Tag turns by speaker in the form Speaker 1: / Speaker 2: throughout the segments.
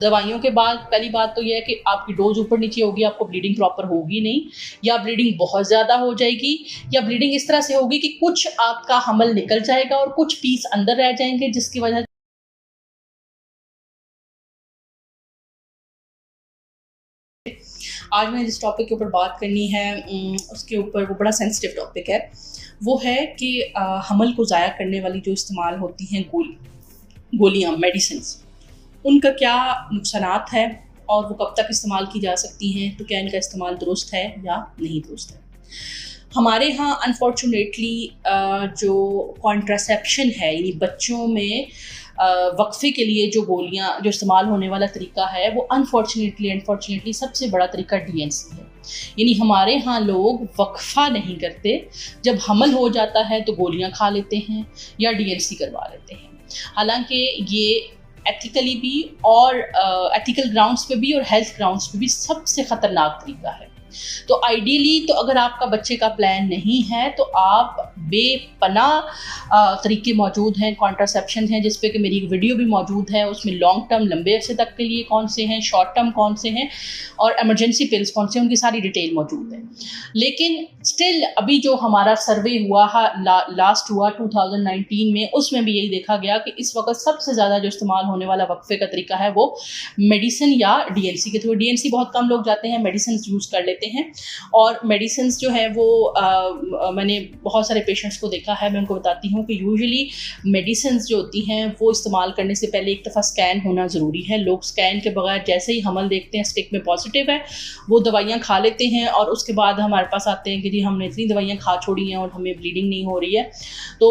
Speaker 1: दवाइयों के बाद पहली बात तो यह है कि आपकी डोज ऊपर नीचे होगी, आपको ब्लीडिंग प्रॉपर होगी नहीं, या ब्लीडिंग बहुत ज़्यादा हो जाएगी, या ब्लीडिंग इस तरह से होगी कि कुछ आपका हमल निकल जाएगा और कुछ पीस अंदर रह जाएंगे, जिसकी वजह आज मैं जिस टॉपिक के ऊपर बात करनी है उसके ऊपर वो बड़ा सेंसिटिव टॉपिक है। वो है कि हमल को ज़ाया करने वाली जो इस्तेमाल होती हैं गोलियाँ, मेडिसिन्स, उनका क्या नुकसानात है और वो कब तक इस्तेमाल की जा सकती हैं, तो क्या इनका इस्तेमाल दुरुस्त है या नहीं दुरुस्त है। हमारे यहाँ अनफॉर्चुनेटली जो कॉन्ट्रासेप्शन है, यानी बच्चों में वक्फे के लिए जो गोलियाँ जो इस्तेमाल होने वाला तरीका है, वो अनफॉर्चुनेटली सबसे बड़ा तरीका DNC है। यानी हमारे यहाँ लोग वक्फा नहीं करते, जब हमल हो जाता है तो गोलियाँ खा लेते हैं या DNC करवा लेते हैं। हालांकि ये एथिकली भी और एथिकल ग्राउंड्स पे भी और हेल्थ ग्राउंड्स पे भी सबसे ख़तरनाक तरीका है। तो आइडियली तो अगर आपका बच्चे का प्लान नहीं है तो आप बेपनाह तरीके मौजूद हैं, कॉन्ट्रासेप्शन हैं, जिस पे कि मेरी एक वीडियो भी मौजूद है। उसमें लॉन्ग टर्म लंबे अरसे तक के लिए कौन से हैं, शॉर्ट टर्म कौन से हैं और एमरजेंसी पिल्स कौन से हैं, उनकी सारी डिटेल मौजूद है। लेकिन स्टिल अभी जो हमारा सर्वे हुआ है लास्ट हुआ 2019 में, उसमें भी यही देखा गया कि इस वक्त सबसे ज़्यादा जो इस्तेमाल होने वाला वक्फे का तरीका है वो मेडिसिन या DNC के थ्रू। DNC बहुत कम लोग जाते हैं, मेडिसिन यूज़ कर लेते हैं। और मेडिसिन जो है वो मैंने बहुत सारे पेशेंट्स को देखा है, मैं उनको बताती हूँ कि यूजुअली मेडिसिन जो होती हैं वो इस्तेमाल करने से पहले एक दफ़ा स्कैन होना ज़रूरी है। लोग स्कैन के बगैर जैसे ही हमल देखते हैं स्टिक में पॉजिटिव है, वो दवाइयाँ खा लेते हैं और उसके बाद हमारे पास आते हैं कि जी हमने इतनी दवाइयाँ खा छोड़ी हैं और हमें ब्लीडिंग नहीं हो रही है। तो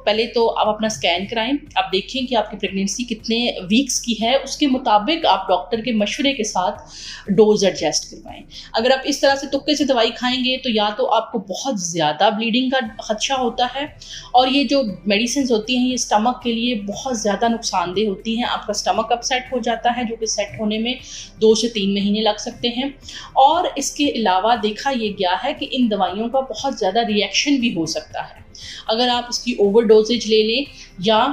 Speaker 1: पहले तो आप अपना स्कैन कराएं, आप देखें कि आपकी प्रेगनेंसी कितने वीक्स की है, उसके मुताबिक आप डॉक्टर के मशवरे के साथ डोज एडजस्ट करवाएं। अगर आप इस तरह से तुक्के से दवाई खाएंगे तो या तो आपको बहुत ज़्यादा ब्लीडिंग का खदशा होता है, और ये जो मेडिसिन होती हैं ये स्टमक के लिए बहुत ज़्यादा नुकसानदेह होती हैं। आपका स्टमक अपसेट हो जाता है, जो कि सेट होने में 2 से 3 महीने लग सकते हैं। और इसके अलावा देखा ये गया है कि इन दवाइयों का बहुत ज़्यादा रिएक्शन भी हो सकता है अगर आप इसकी ओवर डोजेज ले लें या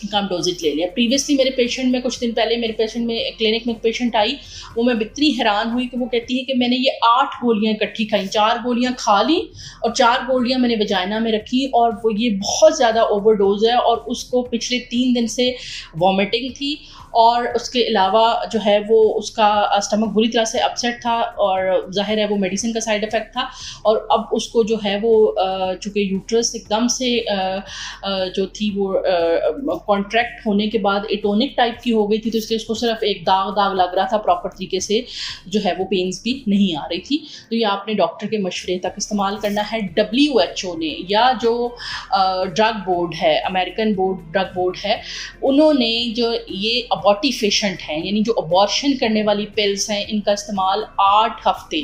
Speaker 1: कम डोजेज ले लिया। प्रीवियसली मेरे पेशेंट में कुछ दिन पहले मेरे पेशेंट में क्लिनिक में एक पेशेंट आई, वो मैं इतनी हैरान हुई कि वो कहती है कि मैंने ये 8 गोलियां इकट्ठी खाई, 4 गोलियां खा ली और 4 गोलियां मैंने वजाइना में रखी, और वो ये बहुत ज़्यादा ओवरडोज है और उसको पिछले 3 दिन से वॉमिटिंग थी, और उसके अलावा जो है वो उसका स्टमक बुरी तरह से अपसेट था, और जाहिर है वो मेडिसिन का साइड इफ़ेक्ट था। और अब उसको जो है वो चूँकि यूट्रस एकदम से जो थी वो कॉन्ट्रैक्ट होने के बाद एटोनिक टाइप की हो गई थी, तो इसलिए उसको सिर्फ एक दाग लग रहा था, प्रॉपर तरीके से जो है वो पेन्स भी नहीं आ रही थी। तो ये आपने डॉक्टर के मशवरे तक इस्तेमाल करना है। WHO ने या जो ड्रग बोर्ड है, अमेरिकन ड्रग बोर्ड है, उन्होंने जो ये अबॉर्टिफिशेंट हैं, यानी जो अबॉर्शन करने वाली पिल्स हैं, इनका इस्तेमाल 8 हफ्ते,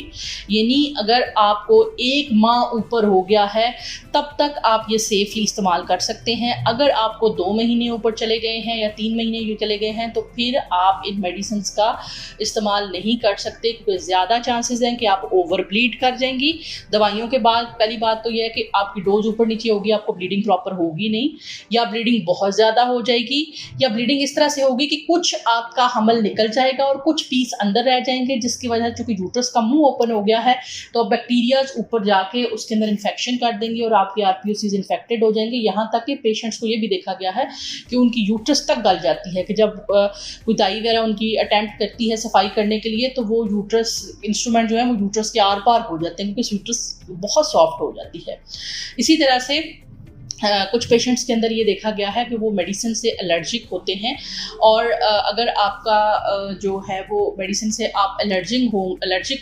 Speaker 1: यानी अगर आपको 1 माह ऊपर हो गया है तब तक आप ये सेफली इस्तेमाल कर सकते हैं। अगर आपको 2 महीने ऊपर चले गए हैं या 3 महीने चले गए हैं तो फिर आप इन मेडिसिन का इस्तेमाल नहीं कर सकते, क्योंकि ज़्यादा चांसेस हैं कि आप ओवर ब्लीड कर जाएंगी। दवाइयों के बाद पहली बात तो यह है कि आपकी डोज ऊपर नीचे होगी, आपको ब्लीडिंग प्रॉपर होगी नहीं, या ब्लीडिंग बहुत ज़्यादा हो जाएगी, या ब्लीडिंग इस तरह से होगी कि कुछ आपका हमल निकल जाएगा और कुछ पीस अंदर रह जाएंगे, जिसकी वजह से चूँकि यूट्रस का मुंह ओपन हो गया है तो बैक्टीरियाज ऊपर जाके उसके अंदर इन्फेक्शन कर देंगे और आपकी RPOCs इन्फेक्टेड हो जाएंगे। यहाँ तक कि पेशेंट्स को ये भी देखा गया है कि उनकी यूट्रस तक गल जाती है, कि जब कोई दाई वगैरह उनकी अटैम्प्ट करती है सफाई करने के लिए तो वो यूट्रस इंस्ट्रूमेंट जो है वो यूट्रस के आर पार हो जाते हैं, क्योंकि यूट्रस बहुत सॉफ्ट हो जाती है। इसी तरह से कुछ पेशेंट्स के अंदर ये देखा गया है कि वो मेडिसिन से एलर्जिक होते हैं, और अगर आपका जो है वो मेडिसिन से आप एलर्जिक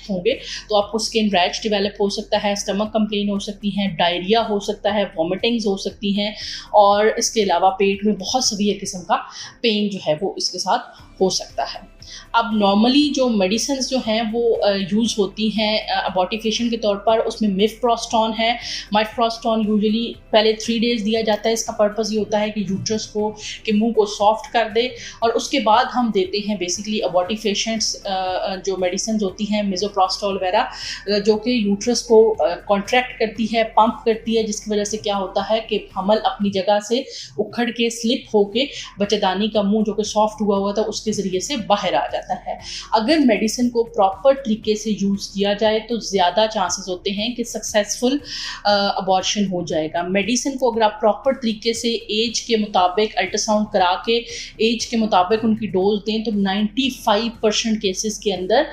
Speaker 1: होंगे तो आपको स्किन रैश डेवलप हो सकता है, स्टमक कंप्लेन हो सकती हैं, डायरिया हो सकता है, वॉमिटिंग्स हो सकती हैं, और इसके अलावा पेट में बहुत सीवियर किस्म का पेन जो है वो इसके साथ हो सकता है। अब नॉर्मली जो मेडिसिन जो हैं वो यूज़ होती हैं अबॉर्टिफिकेशन के तौर पर, उसमें मिफप्रोस्टॉन है। मिफप्रोस्टॉन यूजुअली पहले 3 डेज़ दिया जाता है। इसका पर्पज़ ये होता है कि यूट्रस को के मुंह को सॉफ्ट कर दे, और उसके बाद हम देते हैं बेसिकली अबॉर्टिफिकेशंस जो मेडिसिन होती हैं मिज़ोप्रोस्टॉल वगैरह, जो कि यूट्रस को कॉन्ट्रैक्ट करती है, पंप करती है, जिसकी वजह से क्या होता है कि हमल अपनी जगह से उखड़ के स्लिप होके बच्चेदानी का मुँह जो कि सॉफ्ट हुआ था उसके उसके ज़रिए से बाहर आ जाता है। अगर मेडिसिन को प्रॉपर तरीके से यूज़ किया जाए तो ज़्यादा चांसेस होते हैं कि सक्सेसफुल अबॉर्शन हो जाएगा। मेडिसिन को अगर आप प्रॉपर तरीके से एज के मुताबिक अल्ट्रासाउंड करा के एज के मुताबिक उनकी डोज दें तो 95% केसेस के अंदर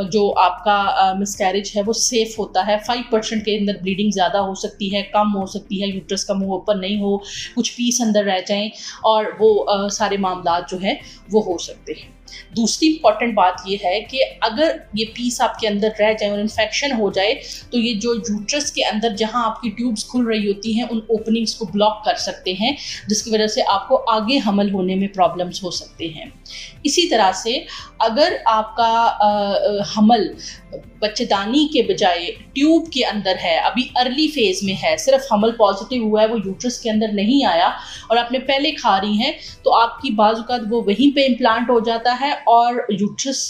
Speaker 1: जो आपका मिसकैरेज है वो सेफ़ होता है। 5% के अंदर ब्लीडिंग ज़्यादा हो सकती है, कम हो सकती है, यूट्रस का मुंह ओपन नहीं हो, कुछ पीस अंदर रह जाएं और वो सारे मामलात जो है वो हो सकते हैं। दूसरी इंपॉर्टेंट बात ये है कि अगर ये पीस आपके अंदर रह जाए और इन्फेक्शन हो जाए तो ये जो यूट्रस के अंदर जहां आपकी ट्यूब्स खुल रही होती हैं उन ओपनिंग्स को ब्लॉक कर सकते हैं, जिसकी वजह से आपको आगे हमल होने में प्रॉब्लम्स हो सकते हैं। इसी तरह से अगर आपका हमल बच्चेदानी के बजाय ट्यूब के अंदर है, अभी अर्ली फेज में है, सिर्फ हमल पॉजिटिव हुआ है, वो यूट्रस के अंदर नहीं आया और आपने पहले खा रही हैं, तो आपकी बाज़ औक़ात वो वहीं पे इम्प्लांट हो जाता है और यूट्रस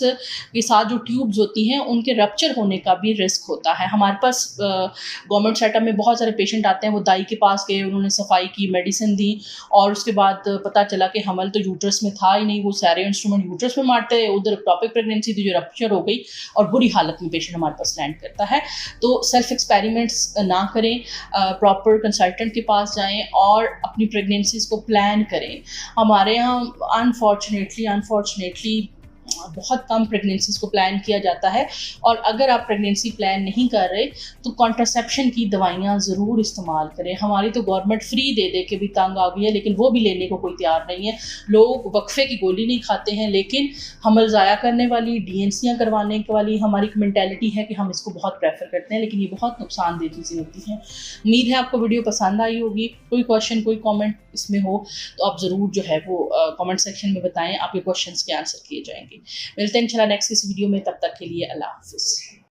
Speaker 1: के साथ जो ट्यूब्स होती हैं उनके रप्चर होने का भी रिस्क होता है। हमारे पास गवर्नमेंट सेटअप में बहुत सारे पेशेंट आते हैं, वो दाई के पास गए, उन्होंने सफाई की, मेडिसिन दी और उसके बाद पता चला कि हमल तो यूट्रस में था ही नहीं, वो सारे इंस्ट्रूमेंट यूट्रस में मारते हैं, उधर टॉपिक प्रेगनेंसी थी जो रप्चर हो गई और बुरी हालत में पेशेंट हमारे पास लैंड करता है। तो सेल्फ एक्सपेरिमेंट्स ना करें, प्रॉपर कंसल्टेंट के पास जाएं और अपनी प्रेगनेंसीज को प्लान करें। हमारे यहाँ अनफॉर्चुनेटली बहुत कम प्रेगनेंसीज को प्लान किया जाता है और अगर आप प्रेगनेंसी प्लान नहीं कर रहे तो कॉन्ट्रासेप्शन की दवाइयाँ ज़रूर इस्तेमाल करें। हमारी तो गवर्नमेंट फ्री दे दे के भी तंग आ गई है, लेकिन वो भी लेने को कोई तैयार नहीं है। लोग वक्फे की गोली नहीं खाते हैं, लेकिन हमल ज़ाया करने वाली, DNCयाँ करवाने वाली हमारी मेंटालिटी है कि हम इसको बहुत प्रेफर करते हैं, लेकिन ये बहुत नुकसानदेह चीज़ें होती हैं। उम्मीद है आपको वीडियो पसंद आई होगी। कोई क्वेश्चन, कोई कॉमेंट इसमें हो तो आप ज़रूर जो है वो कॉमेंट सेक्शन में बताएँ, आपके क्वेश्चन के आंसर किए जाएंगे। मिलते हैं इंशाल्लाह नेक्स्ट इस वीडियो में, तब तक के लिए अल्लाह हाफ़िज़।